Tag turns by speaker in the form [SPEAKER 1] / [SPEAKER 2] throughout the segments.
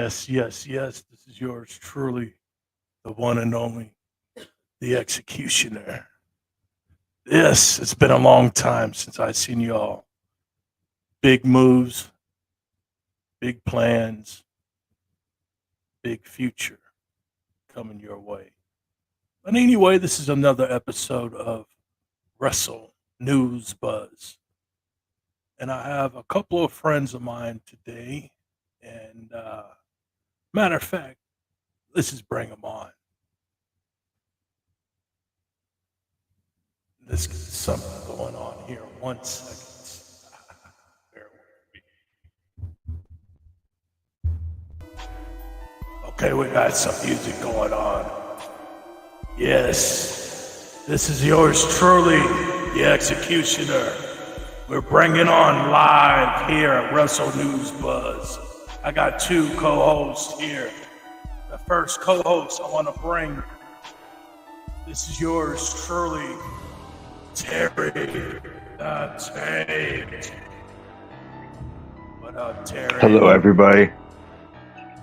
[SPEAKER 1] Yes, yes, yes. This is yours truly, the one and only, the executioner. Yes, it's been a long time since I've seen y'all. Big moves, big plans, big future coming your way. But anyway, this is another episode of Wrestle News Buzz. And I have a couple of friends of mine today. And matter of fact, let's just bring them on. This is something going on here. 1 second. Bear with me. Okay, we got some music going on. Yes, this is yours truly, the executioner. We're bringing on live here at Wrestle News Buzz. I got two co-hosts here. The first co-host I want to bring, this is yours truly, Terry the Tank. What up, Terry?
[SPEAKER 2] Hello, everybody.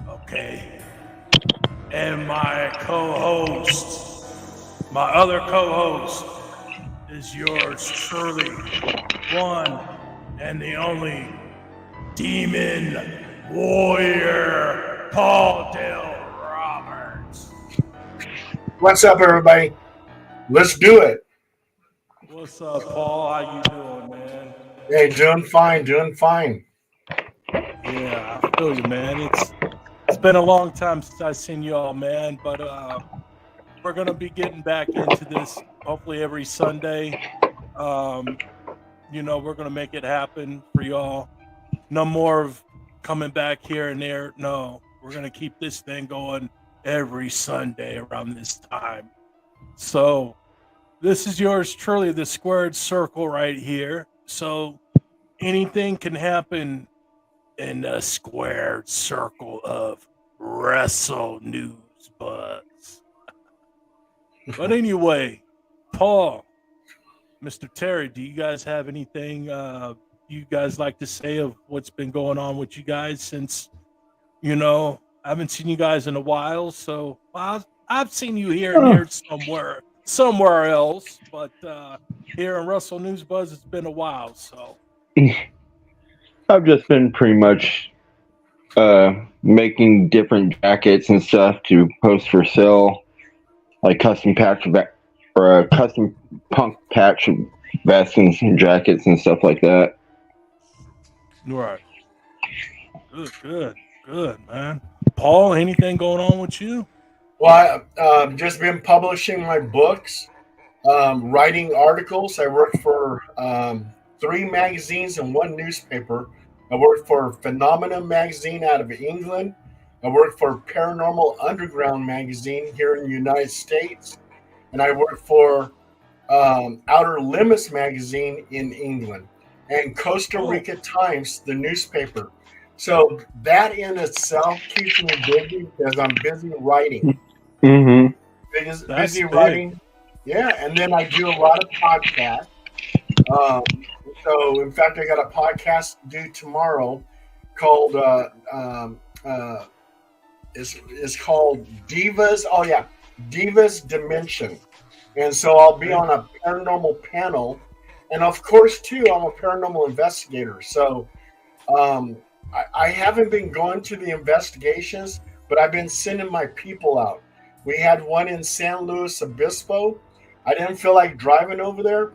[SPEAKER 1] Okay. And my other co-host is yours truly, one and the only Demon Warrior, Paul Dale Roberts.
[SPEAKER 3] What's up, everybody? Let's do it.
[SPEAKER 1] What's up, Paul? How you doing, man?
[SPEAKER 3] Hey, doing fine.
[SPEAKER 1] Yeah, I feel you, man. It's been a long time since I've seen y'all, man, but we're going to be getting back into this hopefully every Sunday. We're going to make it happen for y'all. No more of coming back here and there. No, we're going to keep this thing going every Sunday around this time. So this is yours truly, the squared circle right here. So anything can happen in the squared circle of Wrestle News Buzz. But anyway, Paul, Mr. Terry, do you guys have anything you guys like to say of what's been going on with you guys since, I haven't seen you guys in a while. So I've seen you here and there somewhere else. But here in Wrestle News Buzz, it's been a while. So
[SPEAKER 2] I've just been pretty much making different jackets and stuff to post for sale, like custom custom punk patch vests and jackets and stuff like that.
[SPEAKER 1] Right. Good, man. Paul, anything going on with you?
[SPEAKER 3] Well, I've just been publishing my books, writing articles. I work for 3 magazines and 1 newspaper. I work for Phenomena magazine out of England. I work for Paranormal Underground magazine here in the United States. And I work for Outer Limits magazine in England and Costa Rica Times, the newspaper. So that in itself keeps me busy because I'm busy writing.
[SPEAKER 2] Mm-hmm.
[SPEAKER 3] Busy writing. Yeah, and then I do a lot of podcasts. So in fact, I got a podcast due tomorrow called it's called Divas. Oh yeah, Divas Dimension. And so I'll be on a paranormal panel, and of course too, I'm a paranormal investigator. So I haven't been going to the investigations, but I've been sending my people out. We had one in San Luis Obispo. I didn't feel like driving over there,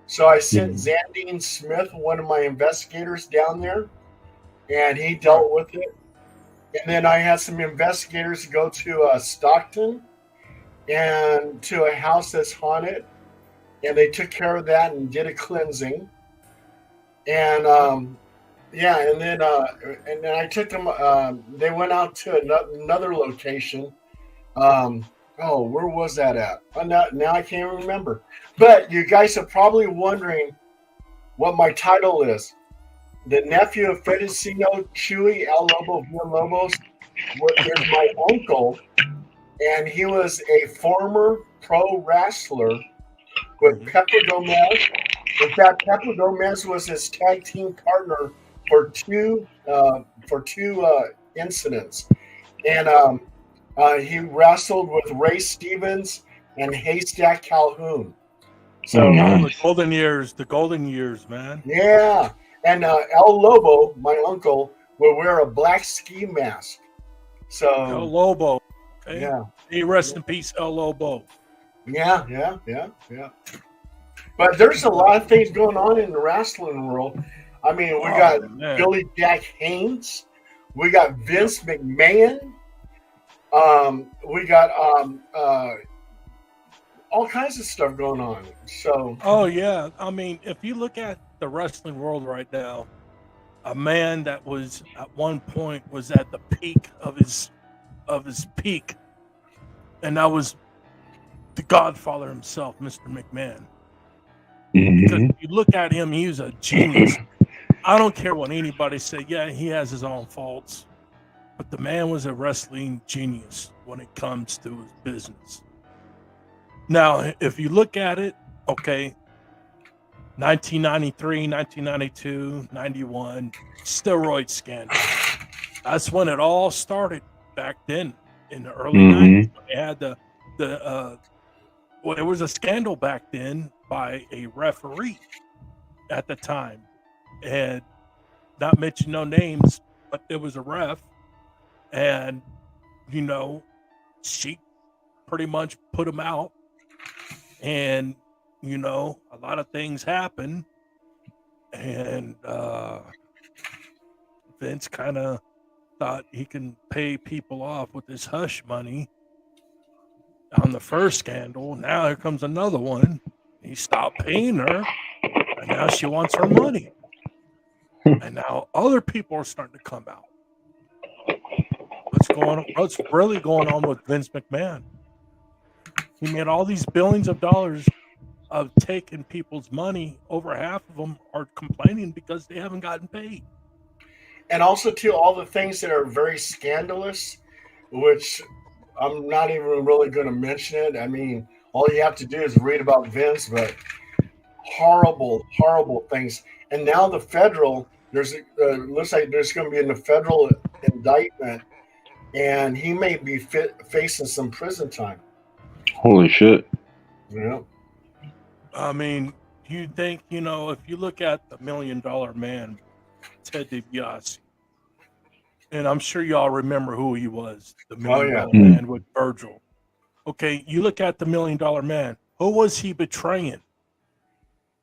[SPEAKER 3] so I sent Zandine Smith, one of my investigators, down there, and he dealt with it. And then I had some investigators go to Stockton and to a house that's haunted, and they took care of that and did a cleansing. And and then I took them. They went out to another location. Where was that at? Now I can't remember. But you guys are probably wondering what my title is. The nephew of Fedicino Chuy El Lobo Villalobos is my uncle, and he was a former pro wrestler with Pepper Gomez. In fact, Pepper Gomez was his tag team partner for two incidents. And he wrestled with Ray Stevens and Haystack Calhoun. So
[SPEAKER 2] Oh,
[SPEAKER 1] Oh,
[SPEAKER 2] nice.
[SPEAKER 1] the golden years, man.
[SPEAKER 3] yeah, and El Lobo, my uncle, will wear a black ski mask.
[SPEAKER 1] El
[SPEAKER 3] So
[SPEAKER 1] Lobo. Okay.
[SPEAKER 3] yeah,
[SPEAKER 1] He rest in peace, El Lobo.
[SPEAKER 3] yeah. But there's a lot of things going on in the wrestling world. I mean, we got
[SPEAKER 1] Oh man.
[SPEAKER 3] Billy Jack Haynes, we got
[SPEAKER 1] Yep.
[SPEAKER 3] Vince McMahon, we got all kinds of stuff going on. So
[SPEAKER 1] Oh yeah. I mean, if you look at the wrestling world right now, a man that was at one point was at the peak of his peak, and that was the Godfather himself, Mr. McMahon. Because
[SPEAKER 2] Mhm.
[SPEAKER 1] if you look at him, he was a genius. I don't care what anybody say. Yeah, he has his own faults, but the man was a wrestling genius when it comes to his business. Now, if you look at it, okay, 1993, 1992, 91, steroid scandal. That's when it all started back then in the early 90s.
[SPEAKER 2] Mhm.
[SPEAKER 1] When they had well, there was a scandal back then by a referee at the time. And not mention no names, but there was a ref, and you know, she pretty much put him out, and a lot of things happen, and Vince kind of thought he can pay people off with this hush money on the first scandal. Now here comes another one. He stopped paying her, and now she wants her money. And now other people are starting to come out. What's going on? What's really going on with Vince McMahon? He made all these billions of dollars of taking people's money. Over half of them are complaining because they haven't gotten paid.
[SPEAKER 3] and also too all the things that are very scandalous, which I'm not even really going to mention it. I mean, all you have to do is read about Vince, but horrible things. And now the federal, looks like there's going to be a federal indictment, and he may be facing some prison time.
[SPEAKER 2] Holy shit.
[SPEAKER 3] Yeah,
[SPEAKER 1] I mean, you think, if you look at the $1 million man, Ted DiBiase, and I'm sure y'all remember who he was, the
[SPEAKER 3] oh
[SPEAKER 1] million
[SPEAKER 3] yeah,
[SPEAKER 1] dollar
[SPEAKER 2] Mm.
[SPEAKER 1] man with Virgil. Okay, you look at the $1 million man, who was he betraying?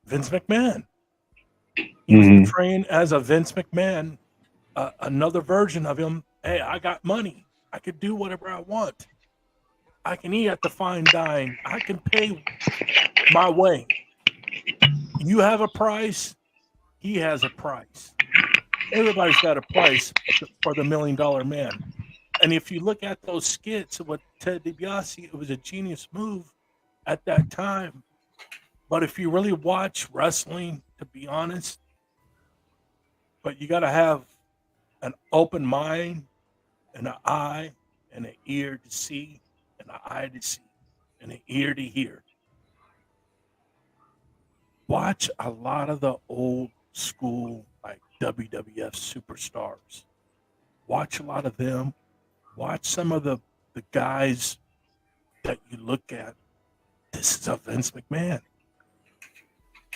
[SPEAKER 1] Vince McMahon. He was
[SPEAKER 2] Mhm.
[SPEAKER 1] betraying as a Vince McMahon, another version of him. Hey, I got money. I could do whatever I want. I can eat at the fine dine. I can pay my way. You have a price. He has a price. Everybody's got a price for the $1 million man. And if you look at those skits with Ted DiBiase, it was a genius move at that time. But if you really watch wrestling, to be honest, but you got to have an open mind and an eye and an ear to see and an eye to see and an ear to hear. Watch a lot of the old school like WWF superstars. Watch a lot of them. Watch some of the guys that you look at. This is a Vince McMahon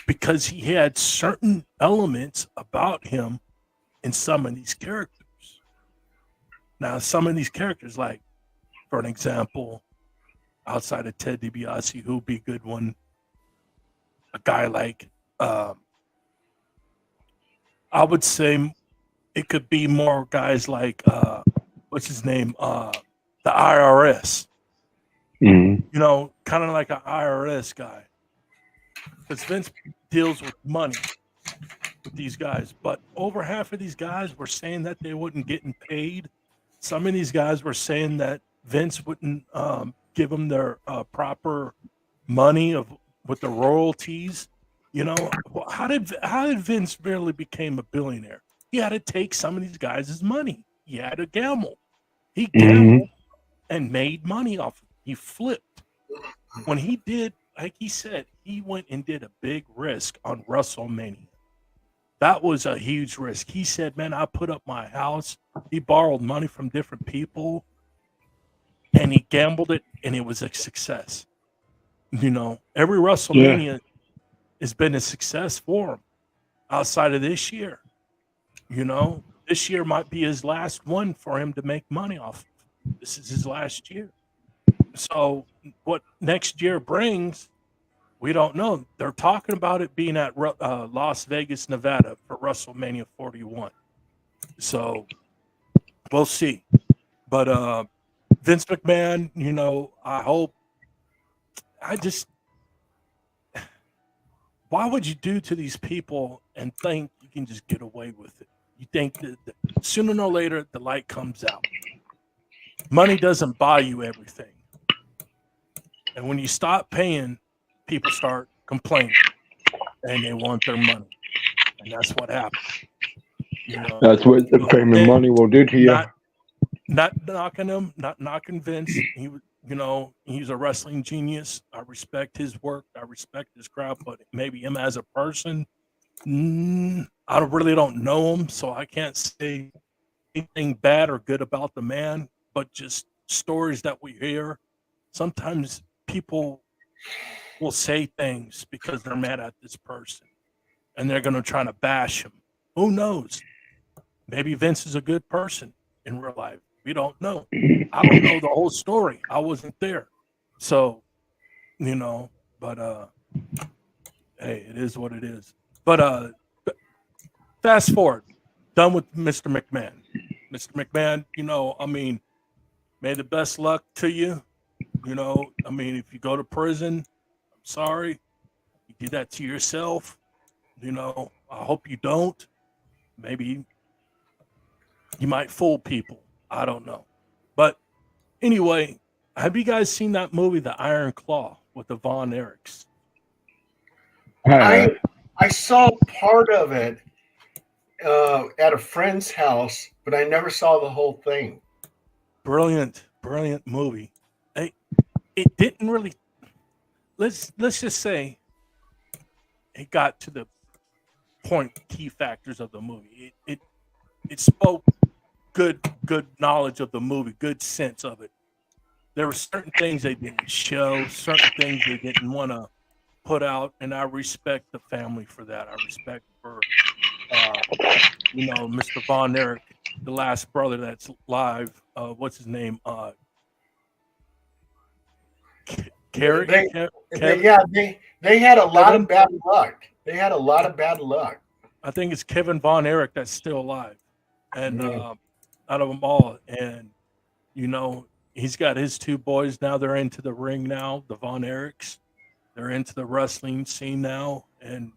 [SPEAKER 1] because he had certain elements about him in some of these characters. Now, some of these characters, like for an example, outside of Ted DiBiase, who'd be a good one, a guy like I would say it could be more guys like what's his name, the IRS.
[SPEAKER 2] Mhm.
[SPEAKER 1] Kind of like an IRS guy, because Vince deals with money with these guys. But over half of these guys were saying that they wouldn't getting paid. Some of these guys were saying that Vince wouldn't give them their proper money of with the royalties. How did Vince really became a billionaire? He had to take some of these guys' money. He had to gamble. He
[SPEAKER 2] Mhm.
[SPEAKER 1] gambled and made money off. He flipped. When he did, like he said, he went and did a big risk on WrestleMania. That was a huge risk. He said, "Man, I put up my house." He borrowed money from different people. and he gambled it, and it was a success. Every WrestleMania has been a success for him outside of this year. This year might be his last one for him to make money off of. This is his last year. So what next year brings, we don't know. They're talking about it being at Las Vegas, Nevada for WrestleMania 41. So we'll see. But Vince McMahon, why would you do to these people and think you can just get away with it? You think that sooner or later the light comes out. Money doesn't buy you everything. And when you stop paying, people start complaining and they want their money. And that's what happens.
[SPEAKER 2] That's what the fame and money will do to you.
[SPEAKER 1] Not knocking him, not knocking Vince. He's a wrestling genius. I respect his work. I respect his craft, but maybe him as a person, I really don't know him, so I can't say anything bad or good about the man, but just stories that we hear. Sometimes people will say things because they're mad at this person, and they're going to try to bash him. Who knows? Maybe Vince is a good person in real life. We don't know. I don't know the whole story. I wasn't there. So, but hey, it is what it is. But fast forward, done with Mr. McMahon. Mr. McMahon, may the best luck to you. If you go to prison, I'm sorry. You did that to yourself. I hope you don't. Maybe you might fool people. I don't know. But anyway, have you guys seen that movie, The Iron Claw, with the Von Erichs?
[SPEAKER 3] I saw part of it at a friend's house, but I never saw the whole thing.
[SPEAKER 1] Brilliant movie. It didn't really. Let's just say it got to the point, key factors of the movie. It spoke good knowledge of the movie, good sense of it. There were certain things they didn't show, certain things they didn't want to put out, and I respect the family for that. I respect for Mr. Von Erich, the last brother that's live. What's his name? Kerry.
[SPEAKER 3] They had a lot of bad luck.
[SPEAKER 1] I think it's Kevin Von Erich that's still alive, and out of them all, and he's got his two boys now. They're into the ring now, the Von Erichs. They're into the wrestling scene now, and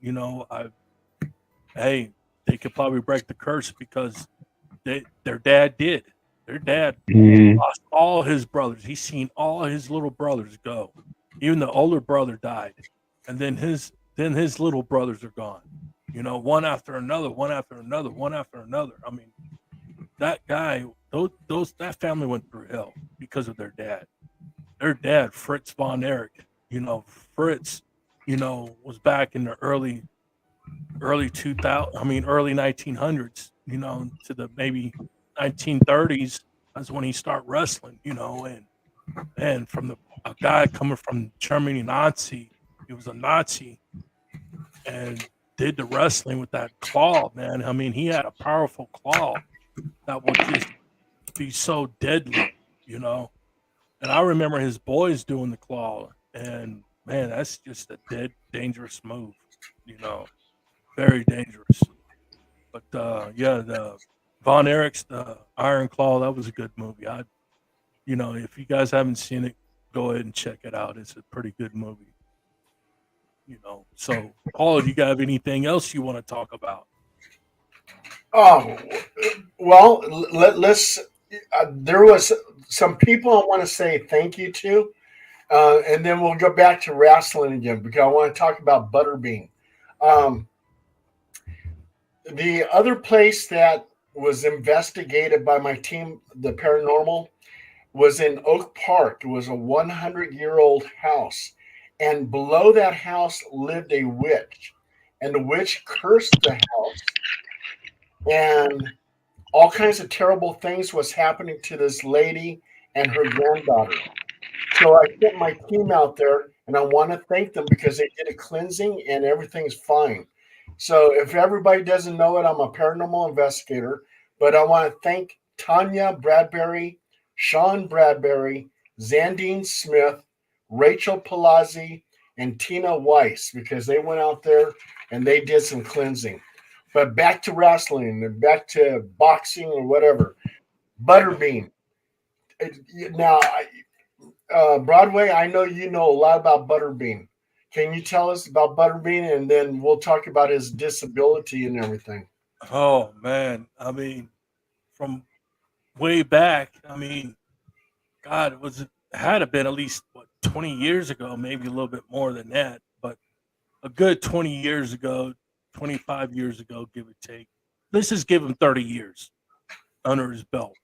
[SPEAKER 1] they could probably break the curse because their dad did. Their dad lost all his brothers. He's seen all his little brothers go. Even the older brother died, and then his little brothers are gone. One after another, one after another, one after another. I mean, that guy, that family went through hell because of their dad. Their dad, Fritz Von Erich. Fritz, was back in the early 1900s. To the maybe 1930s. That's when he started wrestling. And from a guy coming from Germany, Nazi, he was a Nazi, and did the wrestling with that claw, man. I mean, he had a powerful claw that would just be so deadly, And I remember his boys doing the claw, and man, that's just a dangerous move, very dangerous. But the Von Erichs, the Iron Claw, that was a good movie. If you guys haven't seen it, go ahead and check it out. It's a pretty good movie. So Paul, do you have anything else you want to talk about?
[SPEAKER 3] Oh, well, let's. There was some people I want to say thank you to, and then we'll go back to wrestling again because I want to talk about Butterbean. The other place that was investigated by my team, the paranormal, was in Oak Park. It was a 100-year-old house. And below that house lived a witch. And the witch cursed the house. And all kinds of terrible things was happening to this lady and her granddaughter. So I sent my team out there, and I want to thank them because they did a cleansing and everything's fine. So if everybody doesn't know it, I'm a paranormal investigator, but I want to thank Tanya Bradbury, Sean Bradbury, Zandine Smith, Rachel Palazzi, and Tina Weiss because they went out there and they did some cleansing. But back to wrestling and back to boxing or whatever. Butterbean. Now, Broadway, I know you know a lot about Butterbean. Can you tell us about Butterbean, and then we'll talk about his disability and everything?
[SPEAKER 1] Oh man, I mean, from way back, I mean, God, it had to been at least 20 years ago, maybe a little bit more than that, but a good 20 years ago, 25 years ago, give or take. Let's just give him 30 years under his belt.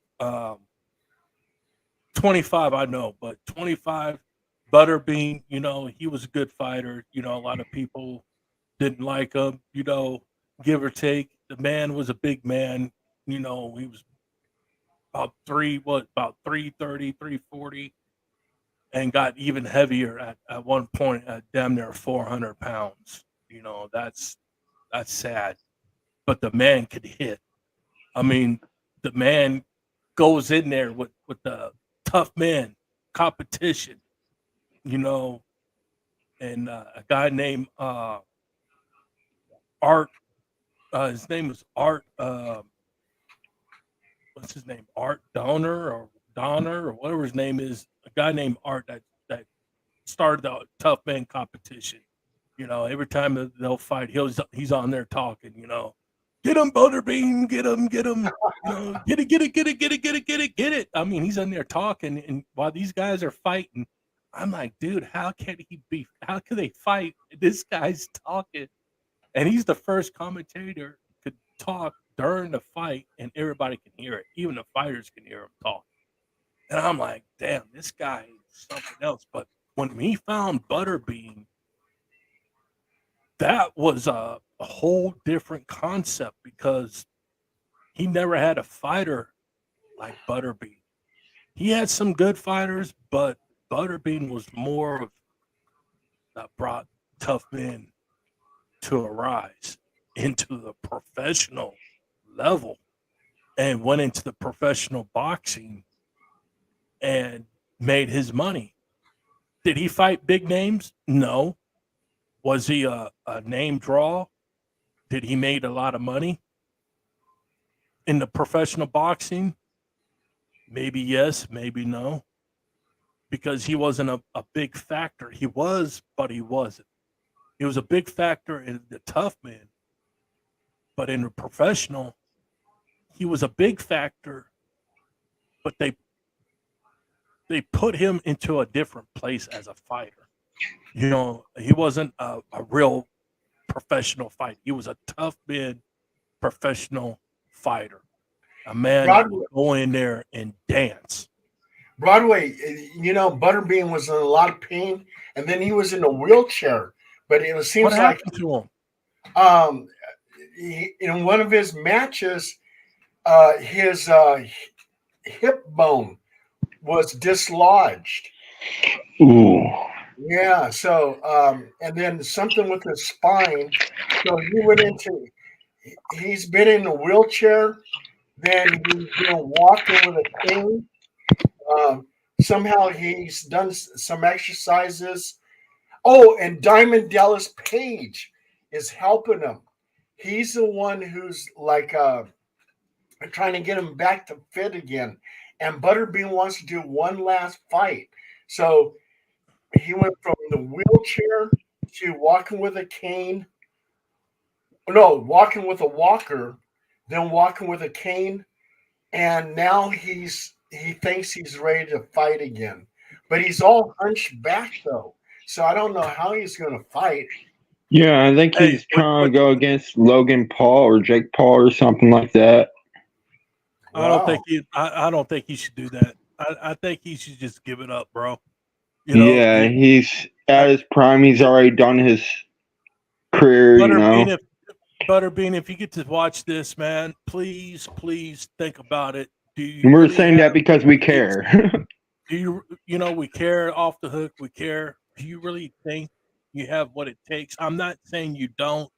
[SPEAKER 1] 25, I know, but 25, Butterbean, he was a good fighter. A lot of people didn't like him, give or take. The man was a big man. He was about 330, 340, and got even heavier at one point at damn near 400 pounds. That's sad. But the man could hit. I mean, the man goes in there with the tough man competition, and a guy named Art. His name was Art. What's his name? Art Donner or whatever his name is. A guy named Art that started the tough man competition. Every time they'll fight, he's on there talking. Get him, Butterbean, get him, get him. Get it, get it, get it, get it, get it, get it, get it. I mean, he's in there talking, and while these guys are fighting, I'm like, dude, how can they fight? This guy's talking, and he's the first commentator to talk during the fight, and everybody can hear it. Even the fighters can hear him talk. And I'm like, damn, this guy is something else. But when we found Butterbean, that was a whole different concept because he never had a fighter like Butterbean. He had some good fighters, but Butterbean was more of that brought tough men to arise into the professional level and went into the professional boxing and made his money. Did he fight big names? No. Was he a name draw? Did he made a lot of money in the professional boxing? Maybe yes, maybe no. Because he wasn't a big factor. He was, but he wasn't. He was a big factor in the tough man. But in the professional, he was a big factor, but they put him into a different place as a fighter. He wasn't a real professional fighter. He was a tough man, professional fighter. A man that would go in there and dance.
[SPEAKER 3] Broadway, Butterbean was in a lot of pain, and then he was in a wheelchair. But it seems
[SPEAKER 1] what happened to
[SPEAKER 3] him? In one of his matches, his hip bone was dislodged.
[SPEAKER 2] Ooh.
[SPEAKER 3] Yeah. So, and then something with his spine. So he's been in a wheelchair. Then he's been walking with a cane. Somehow he's done some exercises. Oh, and Diamond Dallas Page is helping him. He's the one who's like trying to get him back to fit again. And Butterbean wants to do one last fight. So he went from the wheelchair to walking with a cane. No, walking with a walker, then walking with a cane. And now he thinks he's ready to fight again. But he's all hunched back though. So I don't know how he's going to fight.
[SPEAKER 2] Yeah, I think he's trying to go against Logan Paul or Jake Paul or something like that.
[SPEAKER 1] Wow. I don't think he should do that. I think he should just give it up, bro.
[SPEAKER 2] He's at his prime. He's already done his career.
[SPEAKER 1] Butterbean, if you get to watch this, man, please think about it.
[SPEAKER 2] We're saying that because we care.
[SPEAKER 1] we care off the hook, we care. Do you really think you have what it takes? I'm not saying you don't,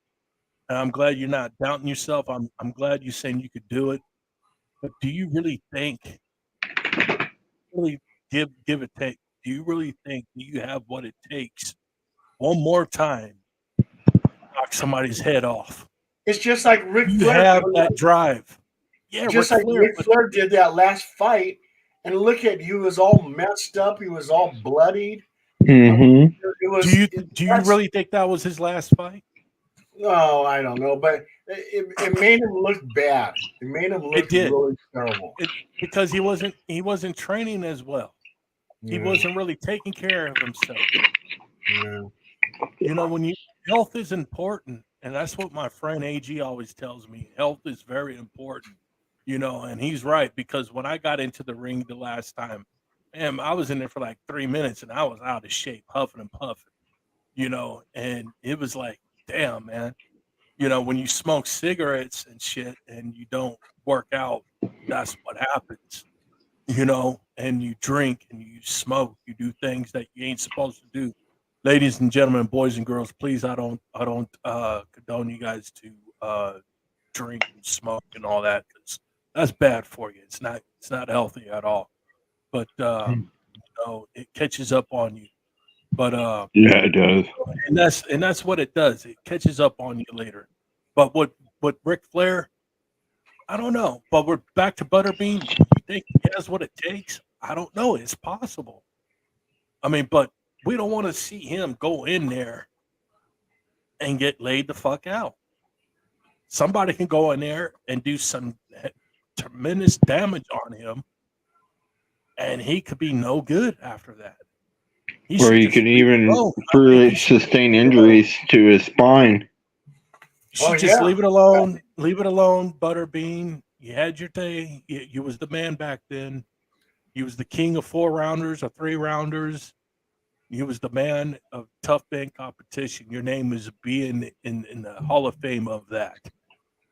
[SPEAKER 1] and I'm glad you're not doubting yourself. I'm glad you're saying you could do it. But do you really think really give it take? Do you really think you have what it takes one more time to knock somebody's head off?
[SPEAKER 3] It's just like Ric
[SPEAKER 1] You
[SPEAKER 3] Flair.
[SPEAKER 1] have that drive. Yeah,
[SPEAKER 3] Just like Ric Flair did that last fight, and look at he was all messed up. He was all bloodied.
[SPEAKER 2] Mm-hmm.
[SPEAKER 3] It was.
[SPEAKER 1] Do you really think that was his last fight?
[SPEAKER 3] No, I don't know, but it made him look bad. It made him look really terrible.
[SPEAKER 1] Because he wasn't training as well. He wasn't really taking care of himself.
[SPEAKER 3] Yeah.
[SPEAKER 1] When health is important, and that's what my friend AG always tells me. Health is very important. And he's right, because when I got into the ring the last time, man, I was in there for like 3 minutes and I was out of shape, huffing and puffing, and it was like, damn, man, when you smoke cigarettes and shit and you don't work out, that's what happens, and you drink and you smoke, you do things that you ain't supposed to do. Ladies and gentlemen, boys and girls, please, I don't condone you guys to drink and smoke and all that, because that's bad for you. It's not healthy at all. But it catches up on you. But
[SPEAKER 2] yeah, it does.
[SPEAKER 1] And that's what it does. It catches up on you later. But what Ric Flair, I don't know. But we're back to Butterbean. You think he has what it takes? I don't know. It's possible. I mean, but we don't want to see him go in there and get laid the fuck out. Somebody can go in there and do some tremendous damage on him, and he could be no good after that.
[SPEAKER 2] Or he could even sustain injuries to his spine.
[SPEAKER 1] Just leave it alone. Leave it alone, Butterbean. You had your day. You was the man back then. You was the king of 4-rounders or 3-rounders. You was the man of tough man competition. Your name is being in the Hall of Fame of that.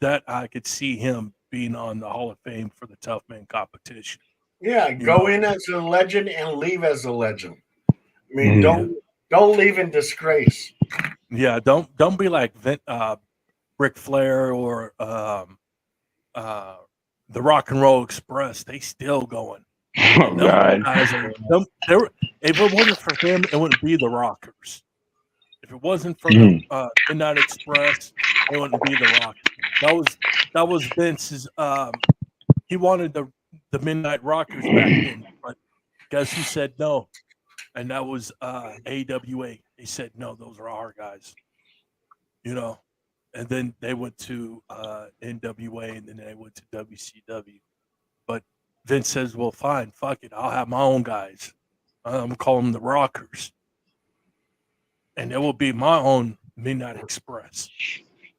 [SPEAKER 1] That I could see him being on the Hall of Fame for the tough man competition.
[SPEAKER 3] Yeah, go in as a legend and leave as a legend. I mean, don't leave in disgrace.
[SPEAKER 1] Yeah, don't be like Ric Flair or the Rock and Roll Express. They still going.
[SPEAKER 2] Oh God!
[SPEAKER 1] If it wasn't for him, it wouldn't be the Rockers. If it wasn't for the Midnight Express, it wouldn't be the Rockers. That was Vince's. He wanted the Midnight Rockers back then, but guess who said no? And that was AWA. They said no, those are our guys. And then they went to NWA, and then they went to WCW. But Vince says, well, fine, fuck it. I'll have my own guys. I'm calling them the Rockers. And it will be my own Midnight Express.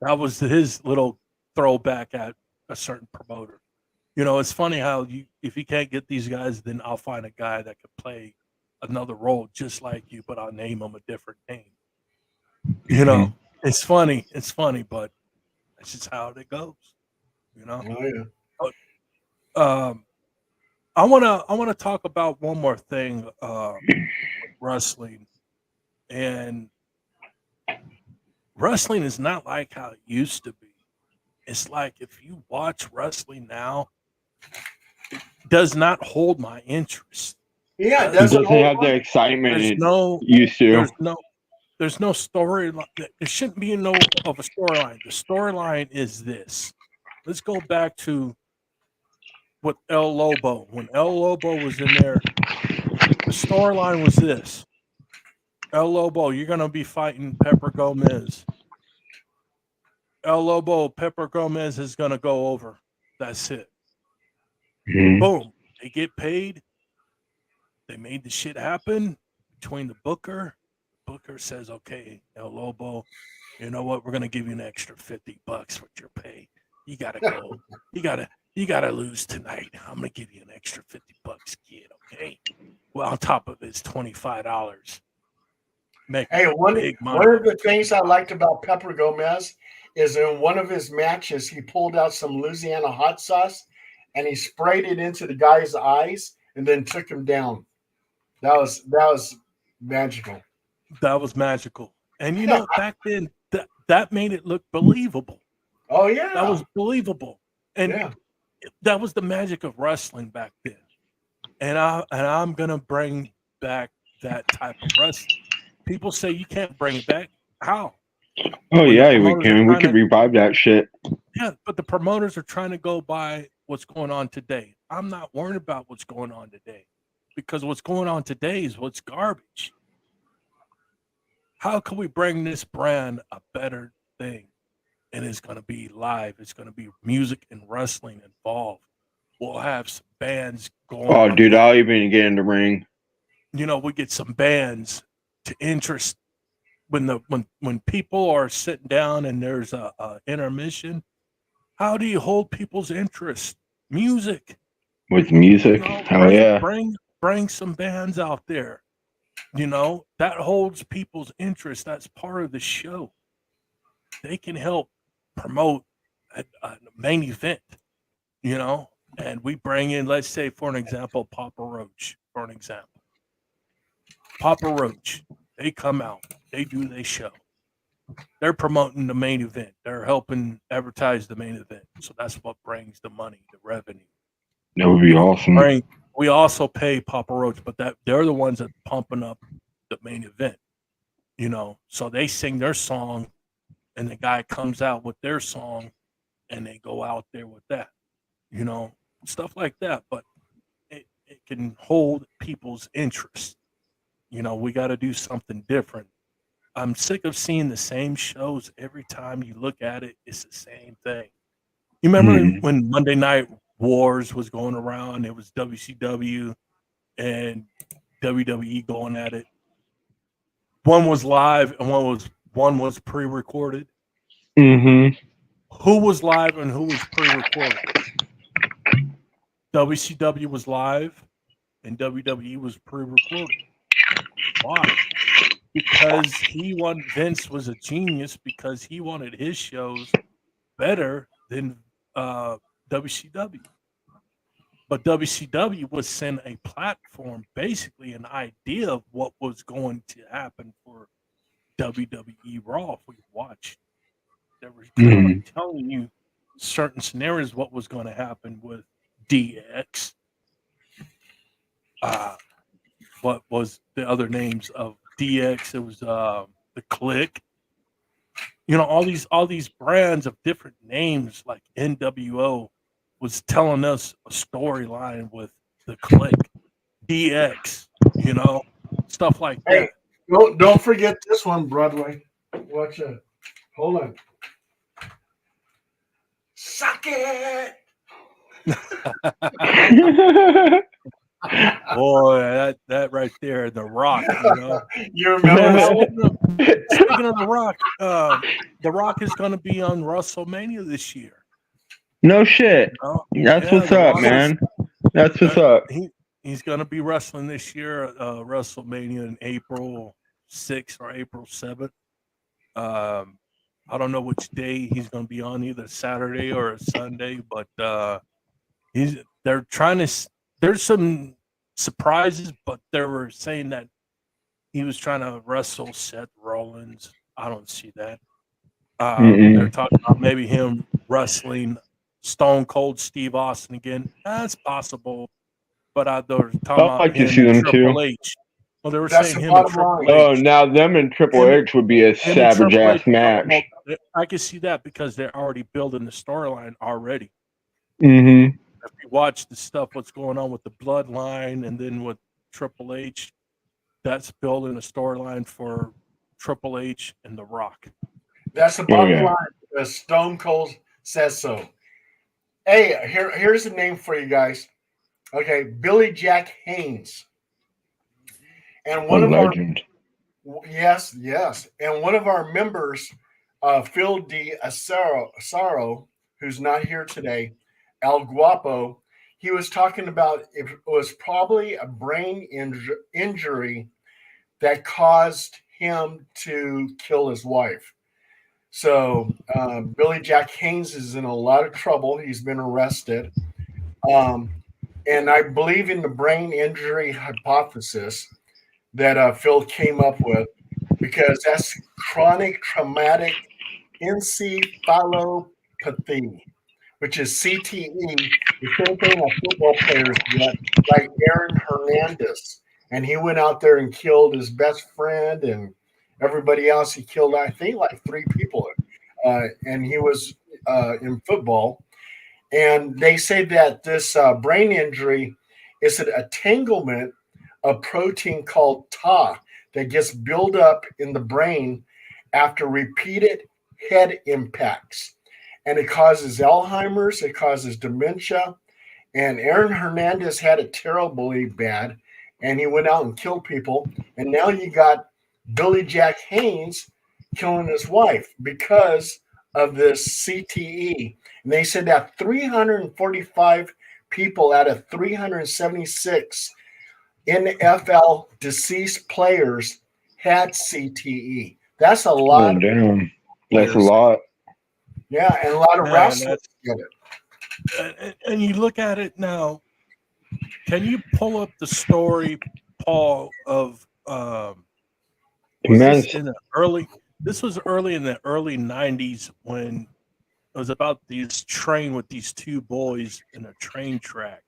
[SPEAKER 1] That was his little throwback at a certain promoter. It's funny how if you can't get these guys, then I'll find a guy that could play another role just like you, but I'll name him a different name. It's funny, but that's just how it goes.
[SPEAKER 3] Oh, yeah.
[SPEAKER 1] But, I wanna talk about one more thing, wrestling, and wrestling is not like how it used to be. It's like if you watch wrestling now, it does not hold my interest.
[SPEAKER 3] Yeah,
[SPEAKER 2] it doesn't have the excitement used to.
[SPEAKER 1] There's no story. There shouldn't be no of a storyline. The storyline is this. Let's go back to with El Lobo. When El Lobo was in there, the storyline was this. El Lobo, you're going to be fighting Pepper Gomez. El Lobo, Pepper Gomez is going to go over. That's it. Boom. They get paid. They made the shit happen between the booker. The booker says, okay, El Lobo, you know what? We're going to give you an extra $50 with your pay. You got to go. You gotta lose tonight. I'm going to give you an extra $50, kid, okay? Well, on top of it's $25.
[SPEAKER 3] Hey, one of the things I liked about Pepper Gomez is in one of his matches, he pulled out some Louisiana hot sauce and he sprayed it into the guy's eyes and then took him down. That was magical.
[SPEAKER 1] That was magical. And back then that made it look believable.
[SPEAKER 3] Oh
[SPEAKER 1] That
[SPEAKER 3] yeah,
[SPEAKER 1] was believable. And
[SPEAKER 3] yeah.
[SPEAKER 1] that was the magic of wrestling back then. And I'm gonna bring back that type of wrestling. People say you can't bring it back. How?
[SPEAKER 2] Oh
[SPEAKER 1] When the
[SPEAKER 2] yeah, we
[SPEAKER 1] promoters are
[SPEAKER 2] can. We
[SPEAKER 1] trying
[SPEAKER 2] could
[SPEAKER 1] to
[SPEAKER 2] revive that shit.
[SPEAKER 1] Yeah, but the promoters are trying to go by what's going on today. I'm not worried about what's going on today because what's going on today is what's garbage. How can we bring this brand a better thing? And it's going to be live. It's going to be music and wrestling involved. We'll have some bands going
[SPEAKER 2] Oh,
[SPEAKER 1] out
[SPEAKER 2] dude,
[SPEAKER 1] there.
[SPEAKER 2] I'll even get in the ring.
[SPEAKER 1] We get some bands to interest when people are sitting down and there's a intermission. How do you hold people's interest? Music.
[SPEAKER 2] With music. Hell
[SPEAKER 1] Bring
[SPEAKER 2] yeah.
[SPEAKER 1] bring some bands out there. That holds people's interest. That's part of the show. They can help promote a main event. And we bring in, let's say, for an example, Papa Roach. For an example, Papa Roach. They come out. They do their show. They're promoting the main event. They're helping advertise the main event. So that's what brings the money, the revenue.
[SPEAKER 2] That would be awesome.
[SPEAKER 1] We also pay Papa Roach, but they're the ones that pumping up the main event. So they sing their song, and the guy comes out with their song, and they go out there with that. Stuff like that. But it can hold people's interest. We got to do something different. I'm sick of seeing the same shows every time you look at it. It's the same thing. You remember when Monday Night Wars was going around? It was WCW and WWE going at it. One was live and one was pre-recorded.
[SPEAKER 2] Mm-hmm.
[SPEAKER 1] Who was live and who was pre-recorded? WCW was live and WWE was pre-recorded. Why? Because Vince was a genius because he wanted his shows better than WCW. But WCW was sent a platform, basically an idea of what was going to happen for WWE Raw. If we watched, they were kind of telling you certain scenarios what was going to happen with DX. What was the other names of DX? It was the Click. All these brands of different names like NWO was telling us a storyline with the Click, DX, stuff like
[SPEAKER 3] Hey,
[SPEAKER 1] that.
[SPEAKER 3] don't forget this one, Broadway. Watch it. Hold on. Suck it.
[SPEAKER 1] Boy, that right there, The Rock.
[SPEAKER 3] You remember that?
[SPEAKER 1] Speaking of The Rock is going to be on WrestleMania this year.
[SPEAKER 2] No shit. That's what's up, man. That's what's up.
[SPEAKER 1] He's going to be wrestling this year, WrestleMania in April 6th or April 7th. I don't know which day he's going to be on, either Saturday or a Sunday, but they're trying to. There's some surprises, but they were saying that he was trying to wrestle Seth Rollins. I don't see that. They're talking about maybe him wrestling Stone Cold Steve Austin again. That's possible, but they're talking about
[SPEAKER 2] like to
[SPEAKER 1] him
[SPEAKER 2] see
[SPEAKER 1] and
[SPEAKER 2] them
[SPEAKER 1] Triple
[SPEAKER 2] too.
[SPEAKER 1] H. Well, they were
[SPEAKER 3] That's
[SPEAKER 1] saying
[SPEAKER 3] the
[SPEAKER 1] him and
[SPEAKER 3] bottom
[SPEAKER 1] Triple
[SPEAKER 3] line.
[SPEAKER 2] Oh,
[SPEAKER 1] H.
[SPEAKER 2] now them and Triple H would be a
[SPEAKER 1] Him and
[SPEAKER 2] savage
[SPEAKER 1] Triple
[SPEAKER 2] ass
[SPEAKER 1] H.
[SPEAKER 2] match.
[SPEAKER 1] Well, I can see that because they're already building the storyline already.
[SPEAKER 2] Mm-hmm.
[SPEAKER 1] If you watch the stuff, what's going on with the Bloodline, and then with Triple H, that's building a storyline for Triple H and The Rock.
[SPEAKER 3] That's the bottom line because Stone Cold says so. Hey, here's a name for you guys. Okay, Billy Jack Haynes. And one of
[SPEAKER 2] legend.
[SPEAKER 3] yes, and one of our members, Phil D. Asaro, who's not here today, El Guapo, he was talking about it was probably a brain injury that caused him to kill his wife. So Billy Jack Haynes is in a lot of trouble. He's been arrested. Um, and I believe in the brain injury hypothesis that Phil came up with, because that's chronic traumatic encephalopathy, which is CTE, the same thing that football players get, like Aaron Hernandez. And he went out there and killed his best friend and everybody else. He killed, I think, like 3 people. And he was in football. And they say that this brain injury is an entanglement of protein called Tau that gets built up in the brain after repeated head impacts. And it causes Alzheimer's, it causes dementia. And Aaron Hernandez had it terribly bad, and he went out and killed people. And now you got Billy Jack Haynes killing his wife because of this CTE. And they said that 345 people out of 376 NFL deceased players had CTE. That's a lot.
[SPEAKER 2] Oh, damn. That's a lot.
[SPEAKER 3] Yeah, and a lot of wrestlers get
[SPEAKER 1] it. And you look at it now. Can you pull up the story, Paul, of this was early in the early 90s when it was about this train with these 2 boys in a train track.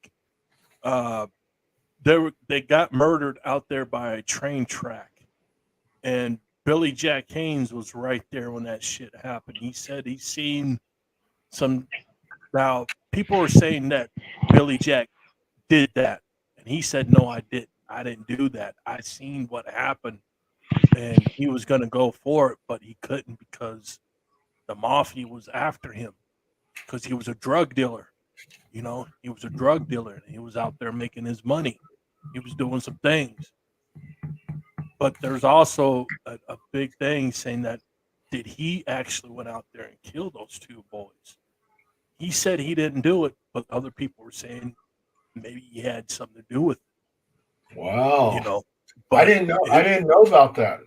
[SPEAKER 1] They got murdered out there by a train track, and Billy Jack Haynes was right there when that shit happened. He said he seen some. Now people were saying that Billy Jack did that, and he said, "No, I didn't. I didn't do that. I seen what happened." And he was going to go for it, but he couldn't because the mafia was after him because he was a drug dealer. You know, he was a drug dealer and he was out there making his money. He was doing some things. But there's also a big thing saying that did he actually went out there and kill those 2 boys? He said he didn't do it, but other people were saying maybe he had something to do with it.
[SPEAKER 3] Wow.
[SPEAKER 1] You know,
[SPEAKER 3] I didn't know about that.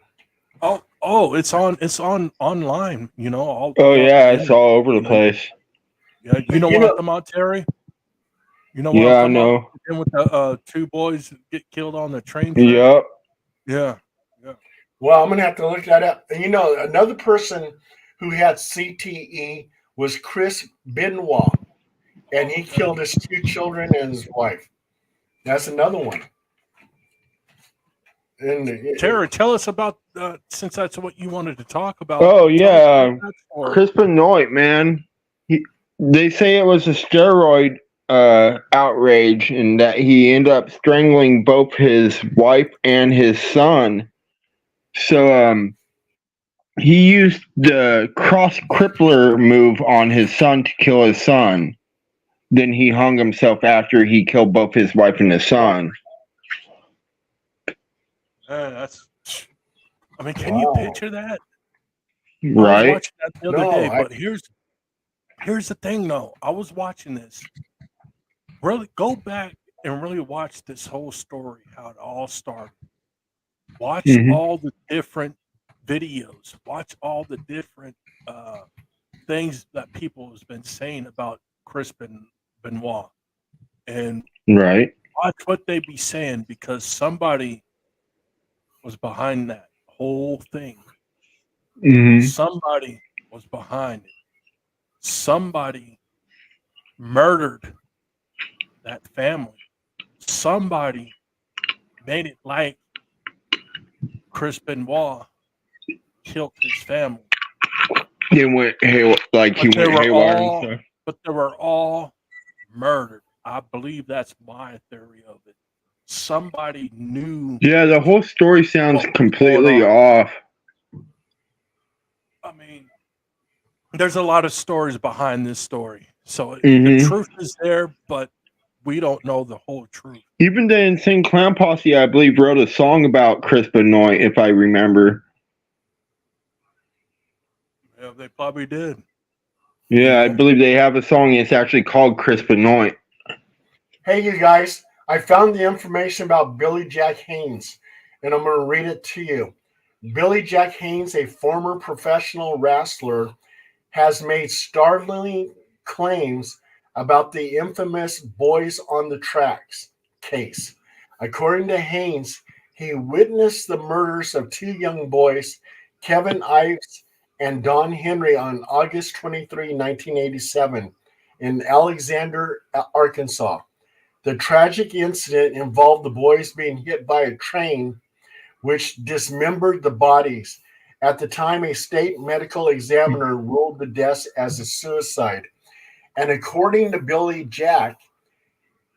[SPEAKER 1] Oh, it's online. You know,
[SPEAKER 2] it's all over the place.
[SPEAKER 1] Yeah, you know what I'm talking about, Terry? You know what
[SPEAKER 2] I'm
[SPEAKER 1] talking
[SPEAKER 2] I know.
[SPEAKER 1] About? With the 2 boys get killed on the train.
[SPEAKER 2] Yep.
[SPEAKER 1] Yeah.
[SPEAKER 3] Well, I'm gonna have to look that up. And another person who had CTE was Chris Benoit, and he killed his 2 children and his wife. That's another one. And
[SPEAKER 1] Terry, tell us about since that's what you wanted to talk about.
[SPEAKER 2] Oh yeah, Chris Benoit, man. They say it was a steroid outrage, and that he ended up strangling both his wife and his son. So he used the cross crippler move on his son to kill his son. Then he hung himself after he killed both his wife and his son.
[SPEAKER 1] Can you picture that?
[SPEAKER 2] Right.
[SPEAKER 1] I was watching that the other day, but here's the thing, though. I was watching this. Really go back and really watch this whole story, how it all started. Watch all the different videos. Watch all the different things that people have been saying about Chris Benoit. And watch what they be saying, because somebody was behind that whole thing. Somebody was behind it. Somebody murdered that family. Somebody made it like Chris Benoit killed his family.
[SPEAKER 2] He went haywire.
[SPEAKER 1] But they were all murdered. I believe that's my theory of it. Somebody knew.
[SPEAKER 2] Yeah, the whole story sounds completely off.
[SPEAKER 1] I mean, there's a lot of stories behind this story. So the truth is there, but we don't know the whole truth.
[SPEAKER 2] Even the Insane Clown Posse, I believe, wrote a song about Chris Benoit, if I remember.
[SPEAKER 1] Yeah, they probably did.
[SPEAKER 2] Yeah, I believe they have a song. It's actually called Chris Benoit.
[SPEAKER 3] Hey, you guys, I found the information about Billy Jack Haynes, and I'm going to read it to you. Billy Jack Haynes, a former professional wrestler, has made startling claims about the infamous Boys on the Tracks case. According to Haynes, he witnessed the murders of two young boys, Kevin Ives and Don Henry, on August 23, 1987, in Alexander, Arkansas. The tragic incident involved the boys being hit by a train which dismembered the bodies. At the time, a state medical examiner ruled the deaths as a suicide. And according to Billy Jack,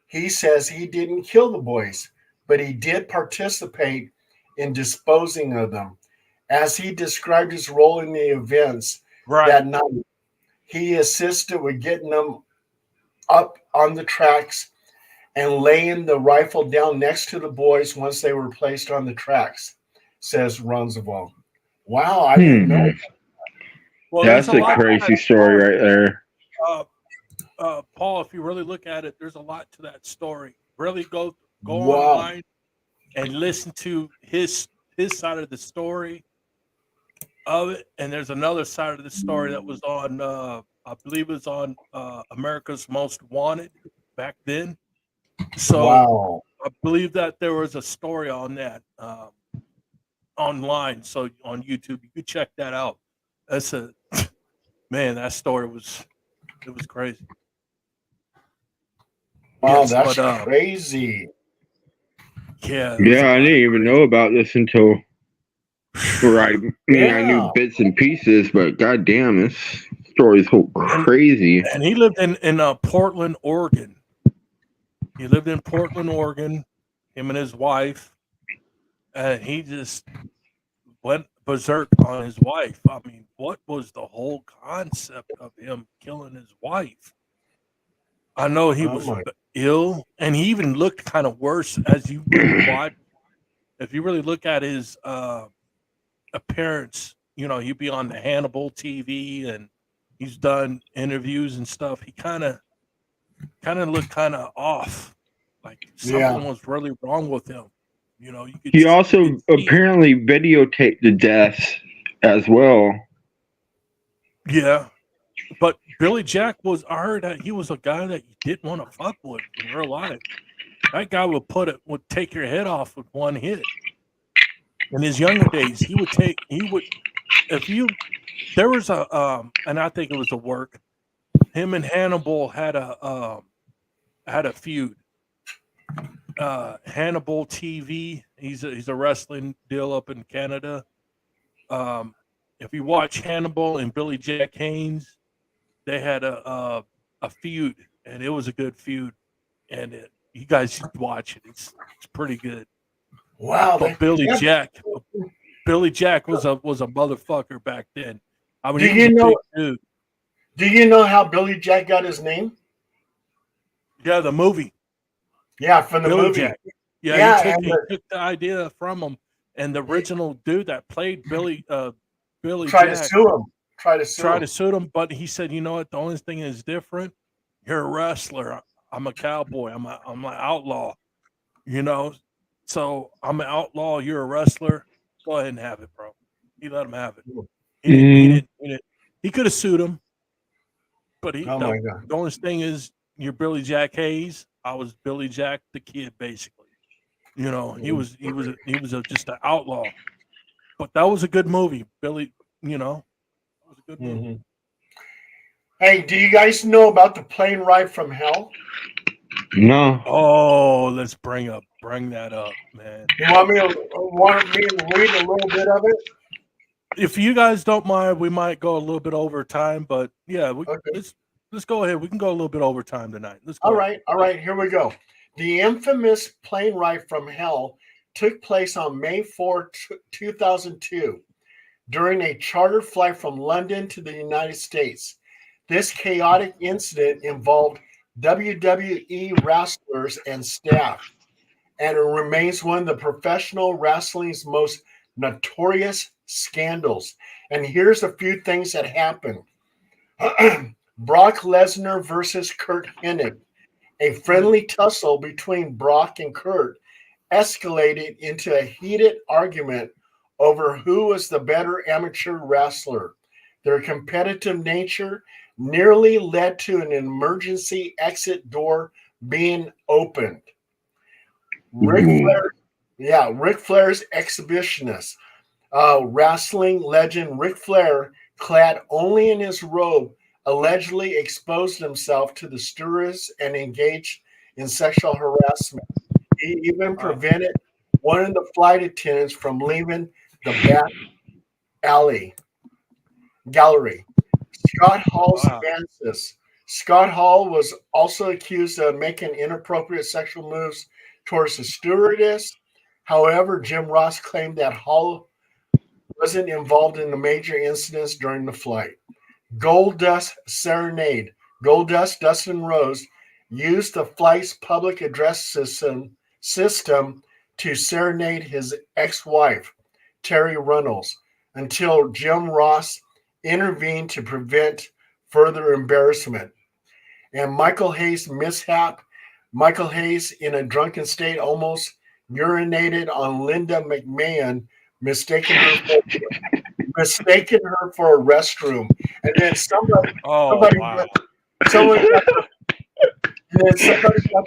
[SPEAKER 3] he says he didn't kill the boys, but he did participate in disposing of them. As he described his role in the events that night, he assisted with getting them up on the tracks and laying the rifle down next to the boys once they were placed on the tracks, says Roosevelt. Wow, I didn't know.
[SPEAKER 2] Well, that's a crazy story right there.
[SPEAKER 1] Paul, if you really look at it, there's a lot to that story. Really go online and listen to his side of the story of it. And there's another side of the story that was on, I believe it was on America's Most Wanted back then. So I believe that there was a story on that online. So on YouTube, you could check that out. That's that story was crazy.
[SPEAKER 3] Wow, yes, that's crazy.
[SPEAKER 1] Yeah,
[SPEAKER 2] I didn't even know about this until I knew bits and pieces, but goddamn, this story is so crazy.
[SPEAKER 1] And he lived in Portland, Oregon. He lived in Portland, Oregon, him and his wife, and he just went berserk on his wife. I mean, what was the whole concept of him killing his wife? I know he was ill, and he even looked kind of worse as you really watch. If you really look at his appearance, he'd be on the Hannibal TV, and he's done interviews and stuff. He kind of looked kind of off, like something was really wrong with him.
[SPEAKER 2] He also apparently videotaped the deaths as well.
[SPEAKER 1] Yeah. But Billy Jack I heard that he was a guy that you didn't want to fuck with in real life. That guy would take your head off with one hit. In his younger days, there was and I think it was a work. Him and Hannibal had a feud. Hannibal TV, he's a wrestling deal up in Canada. If you watch Hannibal and Billy Jack Haynes, they had a feud, and it was a good feud, and you guys should watch it. It's pretty good.
[SPEAKER 3] Wow!
[SPEAKER 1] But Billy Jack was a motherfucker back then. I mean,
[SPEAKER 3] do you know how Billy Jack got his name?
[SPEAKER 1] Yeah, the movie.
[SPEAKER 3] Yeah, from the
[SPEAKER 1] Billy
[SPEAKER 3] movie.
[SPEAKER 1] Jack. Yeah, he took the idea from him, and the original dude that played Billy
[SPEAKER 3] tried to sue him,
[SPEAKER 1] but he said, "You know what? The only thing is different. You're a wrestler. I'm a cowboy. I'm an outlaw. So I'm an outlaw. You're a wrestler. Go ahead and have it, bro." He let him have it. He could have sued him, but the only thing is, you're Billy Jack Hayes. I was Billy Jack the Kid, basically. He was just an outlaw. But that was a good movie, Billy. That was a good movie.
[SPEAKER 3] Hey, do you guys know about the plane ride from hell?
[SPEAKER 2] No.
[SPEAKER 1] Oh, let's bring that up, man.
[SPEAKER 3] You want me to read a little bit of it?
[SPEAKER 1] If you guys don't mind, we might go a little bit over time, but yeah, let's go ahead. We can go a little bit over time tonight.
[SPEAKER 3] All right, here we go. The infamous plane ride from hell took place on May 4, 2002, during a chartered flight from London to the United States. This chaotic incident involved WWE wrestlers and staff, and it remains one of the professional wrestling's most notorious scandals. And here's a few things that happened. Brock Lesnar versus Kurt Hennig. A friendly tussle between Brock and Kurt escalated into a heated argument over who was the better amateur wrestler. Their competitive nature nearly led to an emergency exit door being opened. Ric Flair's exhibitionist, wrestling legend Ric Flair, clad only in his robe, allegedly exposed himself to the stewardess and engaged in sexual harassment. He even prevented one of the flight attendants from leaving the back gallery. Scott Hall's advances. Scott Hall was also accused of making inappropriate sexual moves towards the stewardess. However, Jim Ross claimed that Hall wasn't involved in the major incidents during the flight. Goldust Serenade. Goldust, Dustin Rose, used the flight's public address system to serenade his ex-wife, Terry Runnels, until Jim Ross intervened to prevent further embarrassment. And Michael Hayes' mishap. Michael Hayes, in a drunken state, almost urinated on Linda McMahon, mistaking her for a restroom. And then somebody got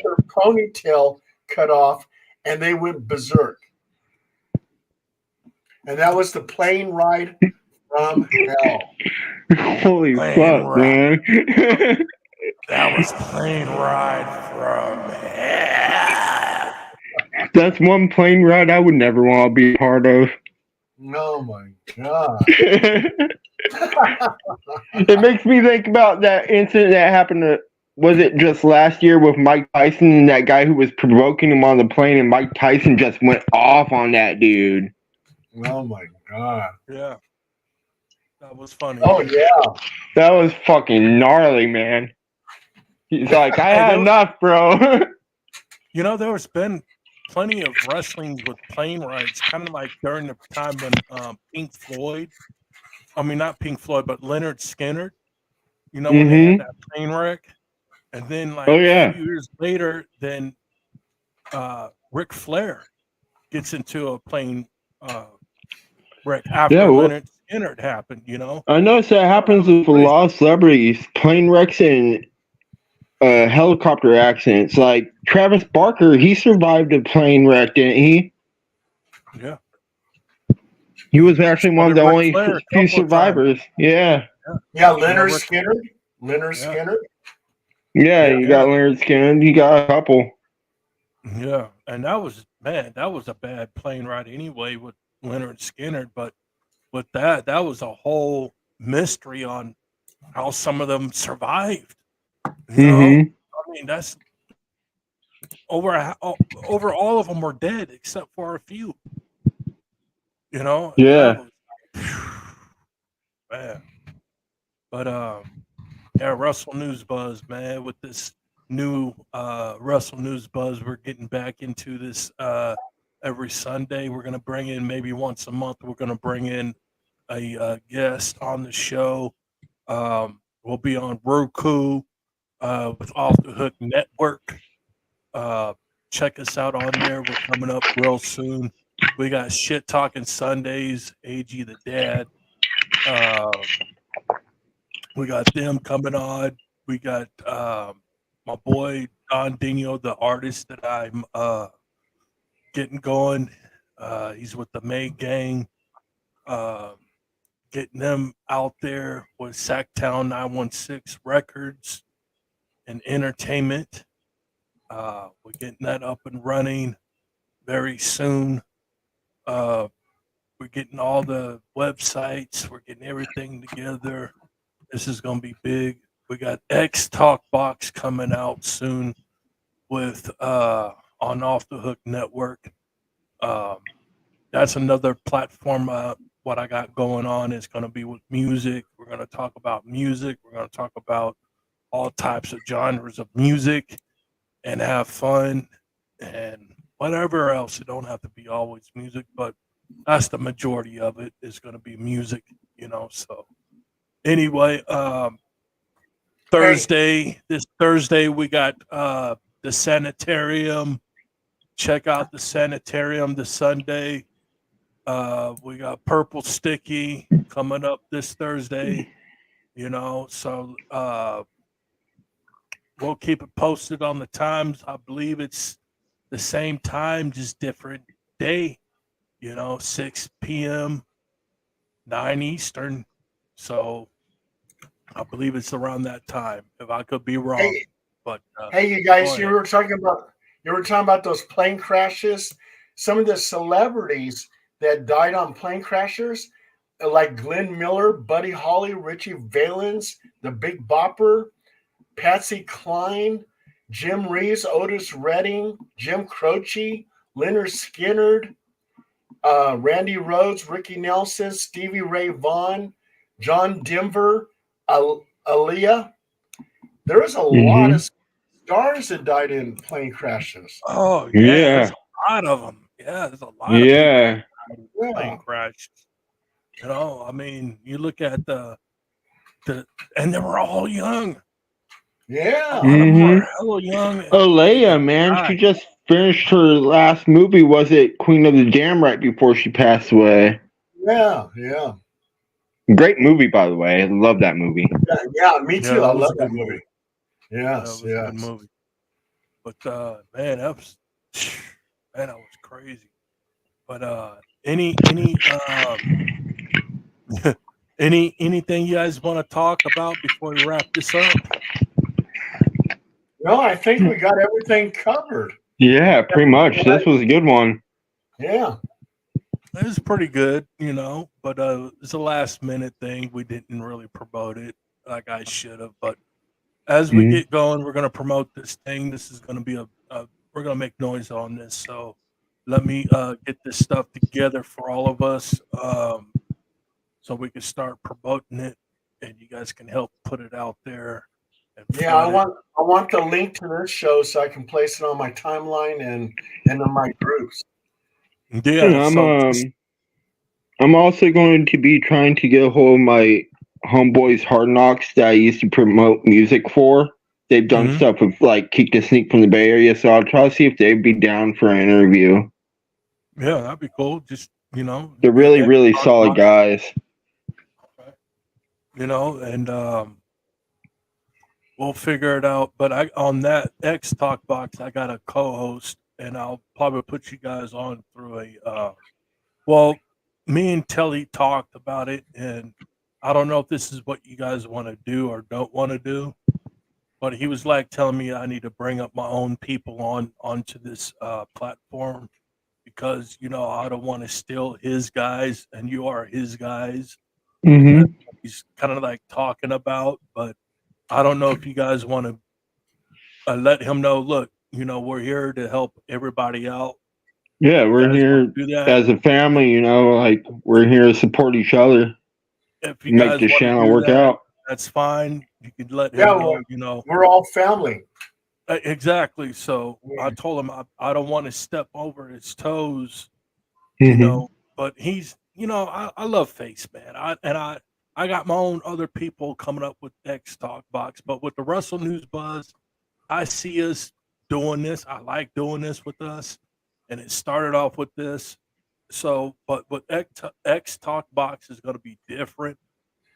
[SPEAKER 3] their ponytail cut off, and they went berserk. And that was the plane ride from hell.
[SPEAKER 2] Holy fuck, man.
[SPEAKER 1] That was plane ride from hell.
[SPEAKER 2] That's one plane ride I would never want to be a part of.
[SPEAKER 3] Oh my god.
[SPEAKER 2] It makes me think about that incident that happened was it just last year with Mike Tyson and that guy who was provoking him on the plane, and Mike Tyson just went off on that dude.
[SPEAKER 3] Oh my god.
[SPEAKER 1] Yeah. That was funny.
[SPEAKER 3] Oh yeah.
[SPEAKER 2] That was fucking gnarly, man. He's like, I had enough, bro.
[SPEAKER 1] There's been plenty of wrestling with plane rides, kind of like during the time when Pink Floyd, not Pink Floyd, but Leonard Skinner, when they had that plane wreck. And then a few years later, then Ric Flair gets into a plane wreck after Leonard Skinner happened,
[SPEAKER 2] I noticed that happens with a lot of celebrities, plane wrecks and helicopter accidents. Like Travis Barker, he survived a plane wreck, didn't he?
[SPEAKER 1] Yeah.
[SPEAKER 2] He was actually one of the only few survivors. Yeah.
[SPEAKER 3] Yeah, Leonard Skinner. Leonard Skinner.
[SPEAKER 2] Yeah, you got Leonard Skinner. You got a couple.
[SPEAKER 1] Yeah, and that was a bad plane ride anyway with Leonard Skinner. But with that was a whole mystery on how some of them survived. That's over all of them were dead except for a few.
[SPEAKER 2] Yeah.
[SPEAKER 1] Man. But Wrestle News Buzz, man, with this new Wrestle News Buzz, we're getting back into this every Sunday. We're going to bring in, maybe once a month, we're going to bring in a guest on the show. We'll be on Roku with Off the Hook Network. Check us out on there. We're coming up real soon. We got Shit Talking Sundays, AG the Dad. We got them coming on. We got my boy Don Dino, the artist that I'm getting going. He's with the May Gang. Getting them out there with Sacktown 916 Records and Entertainment. We're getting that up and running very soon. We're getting all the websites. We're getting everything together. This is going to be big. We got X Talk Box coming out soon with on Off the Hook Network. That's another platform. What I got going on is going to be with music. We're going to talk about music. We're going to talk about all types of genres of music and have fun and whatever else. It don't have to be always music, but that's the majority of it is going to be music, so anyway, this Thursday we got the Sanitarium. Check out the Sanitarium this Sunday. We got Purple Sticky coming up this Thursday. So we'll keep it posted on the times. I believe it's the same time, just different day. 6 p.m., 9 Eastern. So I believe it's around that time. If I could be wrong,
[SPEAKER 3] Hey,
[SPEAKER 1] but
[SPEAKER 3] hey, you
[SPEAKER 1] go
[SPEAKER 3] guys,
[SPEAKER 1] ahead.
[SPEAKER 3] you were talking about those plane crashes. Some of the celebrities that died on plane crashes, like Glenn Miller, Buddy Holly, Richie Valens, the Big Bopper, Patsy Cline, Jim Reeves, Otis Redding, Jim Croce, Leonard Skinnard, Randy Rhodes, Ricky Nelson, Stevie Ray Vaughan, John Denver, Aaliyah. There was a lot of stars that died in plane crashes.
[SPEAKER 1] Oh yeah, there's
[SPEAKER 2] Yeah.
[SPEAKER 1] a lot of them. Yeah, there's a lot of people
[SPEAKER 2] Yeah.
[SPEAKER 1] plane
[SPEAKER 3] Yeah.
[SPEAKER 1] crashes. I mean, you look at and they were all young. A
[SPEAKER 3] Yeah.
[SPEAKER 1] lot of them were hella young. And
[SPEAKER 2] Alea, man, she
[SPEAKER 1] died.
[SPEAKER 2] just finished her last movie. Was it Queen of the Jam right before she passed away?
[SPEAKER 3] Yeah. Yeah.
[SPEAKER 2] Great movie, by the way. I love that movie.
[SPEAKER 3] Yeah. Me too.
[SPEAKER 1] Yeah,
[SPEAKER 3] I
[SPEAKER 1] it was
[SPEAKER 3] love
[SPEAKER 1] a
[SPEAKER 3] that
[SPEAKER 1] good
[SPEAKER 3] movie.
[SPEAKER 1] movie. Yeah, it
[SPEAKER 3] Yes.
[SPEAKER 1] was a good
[SPEAKER 3] Yes.
[SPEAKER 1] movie. But man, that was man, that was crazy. But any anything you guys want to talk about before we wrap this up?
[SPEAKER 3] No, I think we got everything covered.
[SPEAKER 2] Yeah, pretty much. This was a good one.
[SPEAKER 3] Yeah.
[SPEAKER 1] It was pretty good, but it's a last minute thing. We didn't really promote it like I should have. But as we get going, we're gonna promote this thing. This is gonna be we're gonna make noise on this. So let me get this stuff together for all of us, so we can start promoting it, and you guys can help put it out there. And
[SPEAKER 3] Yeah, I
[SPEAKER 1] flood
[SPEAKER 3] want the link to this show so I can place it on my timeline and on my groups.
[SPEAKER 1] it. Yeah. So just,
[SPEAKER 2] I'm also going to be trying to get a hold of my homeboys Hard Knocks that I used to promote music for. They've done stuff with like Kick the Sneak from the Bay Area, so I'll try to see if they'd be down for an interview.
[SPEAKER 1] yeah, that'd be cool. Just
[SPEAKER 2] they're really, really solid guys.
[SPEAKER 1] And we'll figure it out. But on that X Talk box, I got a co-host, and I'll probably put you guys on through a. Well, me and Telly talked about it, and I don't know if this is what you guys want to do or don't want to do. But he was like telling me I need to bring up my own people onto this platform because I don't want to steal his guys, and you are his guys. And that's what he's kind of like talking about. But I don't know if you guys want to let him know. Look, we're here to help everybody out.
[SPEAKER 2] Yeah, we're here as a family. Like we're here to support each other.
[SPEAKER 1] If you
[SPEAKER 2] make
[SPEAKER 1] guys
[SPEAKER 2] this
[SPEAKER 1] want
[SPEAKER 2] channel
[SPEAKER 1] to do
[SPEAKER 2] work
[SPEAKER 1] that,
[SPEAKER 2] out.
[SPEAKER 1] that's fine. You can let him know.
[SPEAKER 3] We're all family.
[SPEAKER 1] Exactly. So I told him I don't want to step over his toes, but he's, I love Face, man. I got my own other people coming up with X Talk Box, but with the Wrestle News Buzz, I see us doing this. I like doing this with us, and it started off with this. So, but with X Talk Box is going to be different.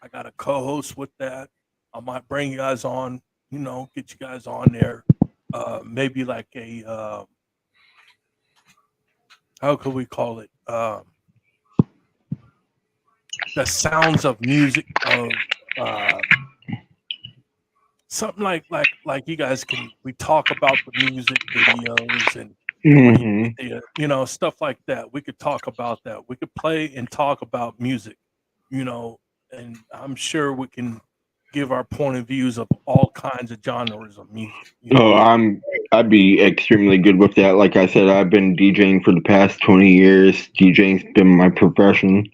[SPEAKER 1] I got a co-host with that. I might bring you guys on, get you guys on there. Maybe like a how could we call it? The sounds of music of something like you guys we talk about the music videos and stuff like that. We could talk about that. We could play and talk about music, and I'm sure we can give our point of views of all kinds of genres of music.
[SPEAKER 2] I'd be extremely good with that. Like I said, I've been DJing for the past 20 years. DJing's been my profession.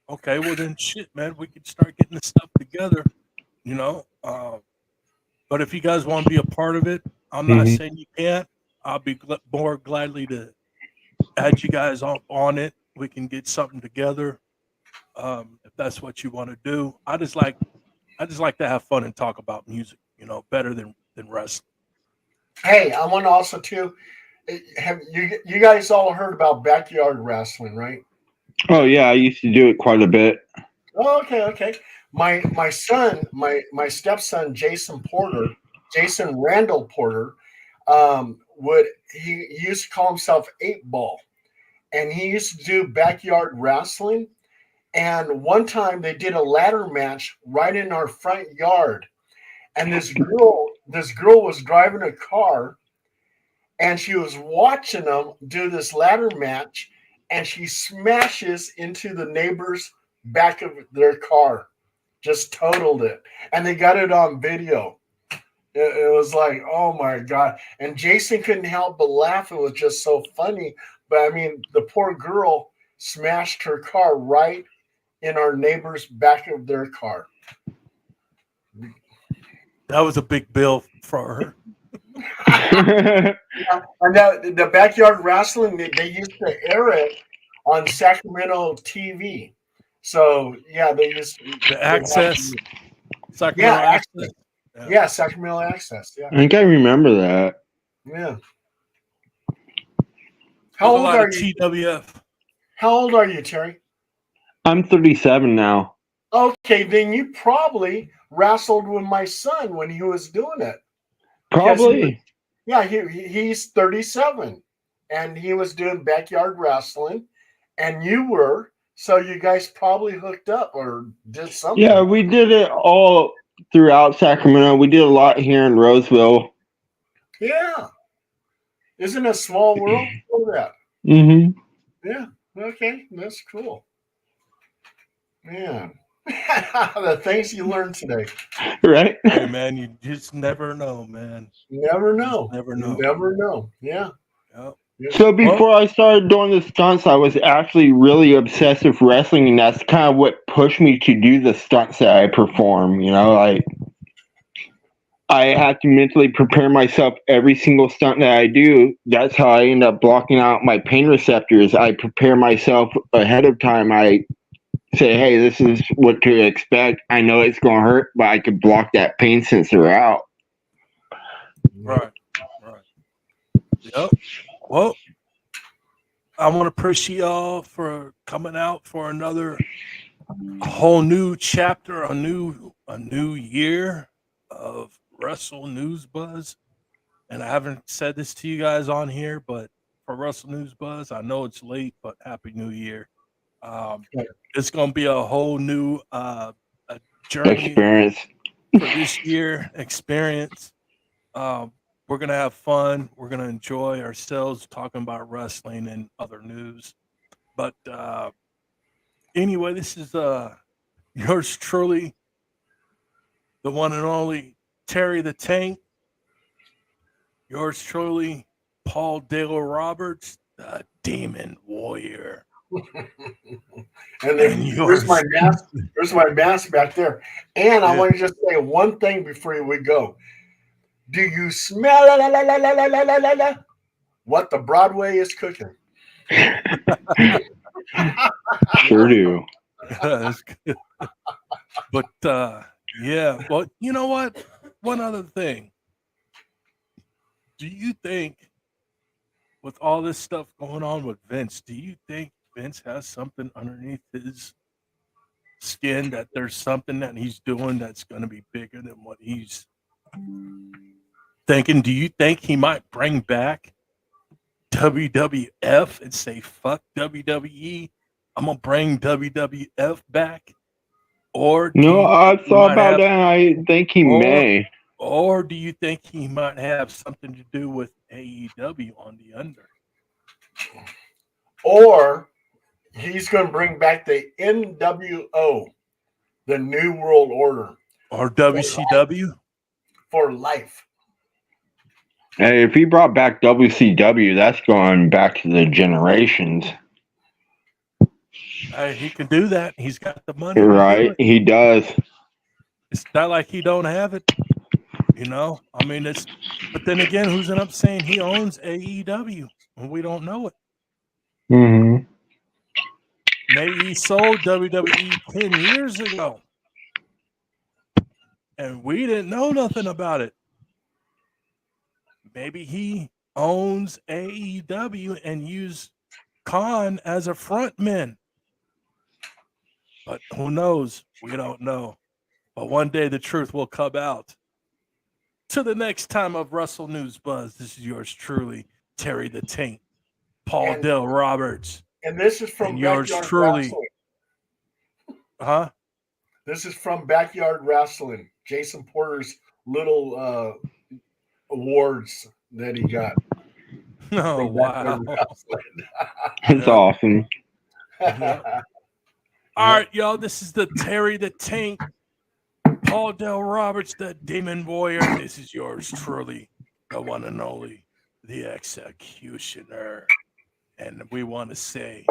[SPEAKER 1] Okay, well then, shit, man, we could start getting this stuff together, But if you guys want to be a part of it, I'm not saying you can't. I'll be more gladly to add you guys on it. We can get something together, if that's what you want to do. I just like to have fun and talk about music, better than wrestling.
[SPEAKER 3] Hey, I want to also too. Have you guys all heard about backyard wrestling, right?
[SPEAKER 2] Oh yeah, I used to do it quite a bit.
[SPEAKER 3] Oh, okay. My son, my stepson, Jason Randall Porter, he used to call himself 8 Ball, and he used to do backyard wrestling. And one time they did a ladder match right in our front yard, and this girl was driving a car, and she was watching them do this ladder match, and she smashes into the neighbor's back of their car, just totaled it, and they got it on video. It was like, oh my god! And Jason couldn't help but laugh. It was just so funny. But I mean, the poor girl smashed her car right in our neighbor's back of their car.
[SPEAKER 1] That was a big bill for her.
[SPEAKER 3] And the backyard wrestling, they used to air it on Sacramento TV. So yeah, they used
[SPEAKER 1] The Access,
[SPEAKER 3] yeah,
[SPEAKER 1] Sacramento
[SPEAKER 3] Access.
[SPEAKER 1] Access.
[SPEAKER 3] Yeah, Sacramento Access. Yeah,
[SPEAKER 2] I think I remember that.
[SPEAKER 3] yeah.
[SPEAKER 1] How
[SPEAKER 3] How
[SPEAKER 1] old
[SPEAKER 3] old
[SPEAKER 1] are
[SPEAKER 3] are you?
[SPEAKER 1] TWF?
[SPEAKER 3] How old are you, Terry?
[SPEAKER 2] I'm 37 now.
[SPEAKER 3] Okay, then you probably wrestled with my son when he was doing it. Because
[SPEAKER 2] Probably.
[SPEAKER 3] he's 37, and he was doing backyard wrestling, and you were. So you guys probably hooked up or did something.
[SPEAKER 2] Yeah, we did it all throughout Sacramento. We did a lot here in Roseville.
[SPEAKER 3] Yeah. Isn't it a small world for that?
[SPEAKER 2] Mm-hmm.
[SPEAKER 3] Yeah. Okay. That's cool. Man. The things you learned today.
[SPEAKER 2] Right?
[SPEAKER 1] Hey man, you just never know, man.
[SPEAKER 3] Never know.
[SPEAKER 1] Never know.
[SPEAKER 3] Never know. Yeah.
[SPEAKER 1] Yep.
[SPEAKER 2] So before I started doing the stunts, I was actually really obsessed with wrestling, and that's kind of what pushed me to do the stunts that I perform. You know, like I have to mentally prepare myself every single stunt that I do. That's how I end up blocking out my pain receptors. I prepare myself ahead of time. I say, hey, this is what to expect. I know it's going to hurt, but I can block that pain sensor out.
[SPEAKER 1] Right. Yep. Well, I want to appreciate y'all for coming out for another whole new chapter, a new year of Wrestle News Buzz. And I haven't said this to you guys on here, but for Wrestle News Buzz, I know it's late, but Happy New Year. It's going to be a whole new a journey
[SPEAKER 2] Experience
[SPEAKER 1] for this year. Experience. We're going to have fun. We're going to enjoy ourselves talking about wrestling and other news. But anyway, this is yours truly, the one and only Terry the Tank. Yours truly, Paul Dale Roberts, the Demon Warrior.
[SPEAKER 3] And there's my mask. There's my mask back there. And I want to just say one thing before we go. Do you smell what the Broadway is cooking?
[SPEAKER 2] Sure do.
[SPEAKER 1] That's good. But yeah, well, you know what? One other thing. Do you think, with all this stuff going on with Vince, do you think Vince has something underneath his skin, that there's something that he's doing that's going to be bigger than what he's thinking? Do you think he might bring back WWF and say, fuck WWE, I'm going to bring WWF back? Or
[SPEAKER 2] no, I thought about that, and I think he may.
[SPEAKER 1] Or do you think he might have something to do with AEW on the under?
[SPEAKER 3] Or he's going to bring back the NWO, the New World Order.
[SPEAKER 1] Or WCW?
[SPEAKER 3] For life.
[SPEAKER 2] Hey, if he brought back WCW, that's going back to the generations.
[SPEAKER 1] He can do that. He's got the money.
[SPEAKER 2] Right, he does.
[SPEAKER 1] It's not like he don't have it. You know, I mean, but then again, who's up saying he owns AEW and we don't know it?
[SPEAKER 2] Mm-hmm.
[SPEAKER 1] Maybe he sold WWE 10 years ago and we didn't know nothing about it. Maybe he owns AEW and used Khan as a front man. But who knows? We don't know. But one day the truth will come out. To the next time of Wrestle News Buzz, this is yours truly, Terry the Tank, Paul
[SPEAKER 3] And-
[SPEAKER 1] Dell Roberts,
[SPEAKER 3] And this is from
[SPEAKER 1] and yours
[SPEAKER 3] Backyard
[SPEAKER 1] truly.
[SPEAKER 3] Wrestling.
[SPEAKER 1] Huh?
[SPEAKER 3] This is from Backyard Wrestling. Jason Porter's little awards that he got.
[SPEAKER 1] Oh,
[SPEAKER 3] from
[SPEAKER 1] wow.
[SPEAKER 3] Backyard Wrestling.
[SPEAKER 2] It's awesome.
[SPEAKER 1] Yeah. All right, y'all. This is the Terry the Tank, Paul Dell Roberts, the Demon Warrior. This is yours truly, the one and only, the Executioner. And we want to say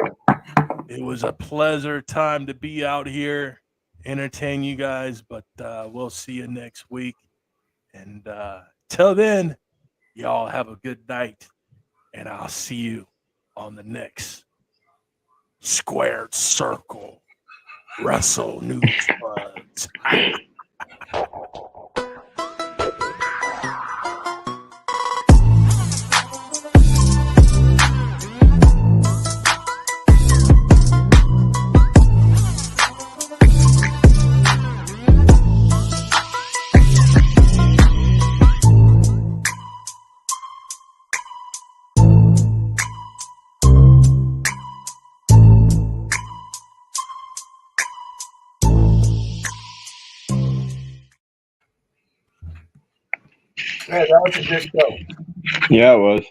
[SPEAKER 1] it was a pleasure time to be out here, entertain you guys, but we'll see you next week. And till then, y'all have a good night, and I'll see you on the next Squared Circle Wrestle News Buzz.
[SPEAKER 3] Yeah, that was a good show.
[SPEAKER 2] Yeah, it was.